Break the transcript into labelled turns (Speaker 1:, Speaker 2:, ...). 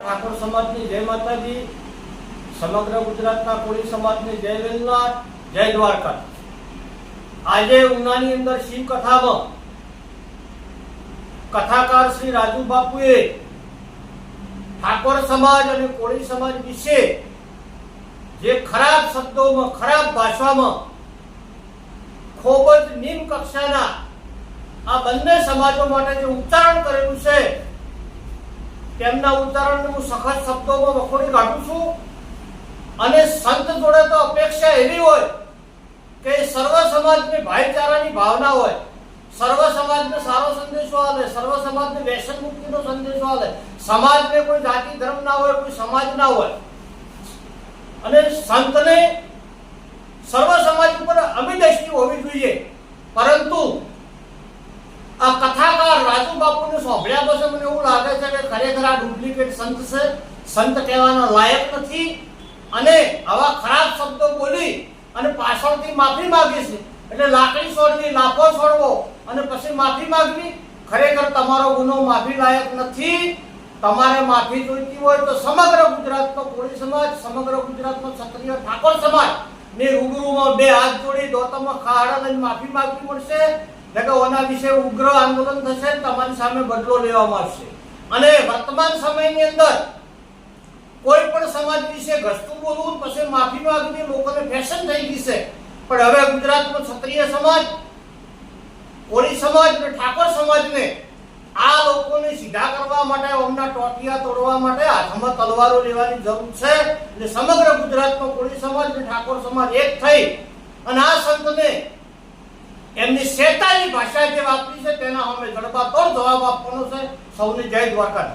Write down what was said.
Speaker 1: ઠાકોર સમાજની જય માતાજી, સમગ્ર ગુજરાતના કોળી સમાજની જય વેલનાથ, જય દ્વારકા। આજે ઉનાની અંદર શિવ કથામાં કથાકાર શ્રી રાજુ બાપુએ ઠાકોર સમાજ અને કોળી સમાજ વિશે જે ખરાબ શબ્દોમાં, ખરાબ ભાષામાં, ખૂબ જ નિમ્ન કક્ષાના આ બંને સમાજો માટે જે ઉચ્ચારણ કરેલું છે, તેમના ઉચ્ચારણને હું સખત શબ્દોમાં વખોડી કાઢું છું। અને સંત જોડે તો અપેક્ષા એવી હોય કે સર્વ સમાજને ભાઈચારાની ભાવના હોય, સર્વ સમાજને સારો સંદેશો આપે, સર્વ સમાજને વ્યસન મુક્તિનો સંદેશો આપે, સમાજને કોઈ જાતિ ધર્મ ના હોય, કોઈ સમાજ ના હોય, અને સંતને સર્વ સમાજ ઉપર અમી દ્રષ્ટિ હોવી જોઈએ। પરંતુ આ કથાકાર રાજુ બાપુને સાંભળ્યા પછી મને એવું લાગે છે કે ખરેખર આ ડુપ્લિકેટ સંત છે, સંત કહેવાના લાયક નથી। અને આવા ખરાબ શબ્દો બોલી અને પાછળથી માફી માંગી છે, એટલે લાકડી છોડવી, લાફો છોડવો અને પછી માફી માંગવી, ખરેખર તમારો ગુનો માફી લાયક નથી। તમારે માફી જોઈતી હોય તો સમગ્ર ગુજરાતનો કોળી સમાજ, સમગ્ર ગુજરાતનો ક્ષત્રિય ઠાકોર સમાજ ને રૂબરૂમાં બે હાથ જોડી દોતમાં ખાડા લઈને માફી માંગવી પડશે, કે ઓના વિશે ઉગ્ર આંદોલન થશે, તમારી સામે બદલો લેવામાં આવશે। અને વર્તમાન સમયની અંદર કોઈ પણ સમાજ વિશે ઘસતું બોલવું, પછી માફી માંગવી લોકોને ફેશન થઈ ગઈ છે। પણ હવે ગુજરાતમાં ક્ષત્રિય સમાજ, કોળી સમાજ અને ઠાકોર સમાજને આ લોકોને સીધા કરવા માટે, ઓમના ટોટિયા તોડવા માટે હાથમાં તલવારો લેવાની જરૂર છે। એટલે સમગ્ર ગુજરાતનો કોળી સમાજ અને ઠાકોર સમાજ એક થઈ અને આ સંતને એમની શેતાની ભાષા જે વાપરી છે તેના સામે જડબાતોડ જવાબ આપવાનો છે। સૌને જય દ્વારકા।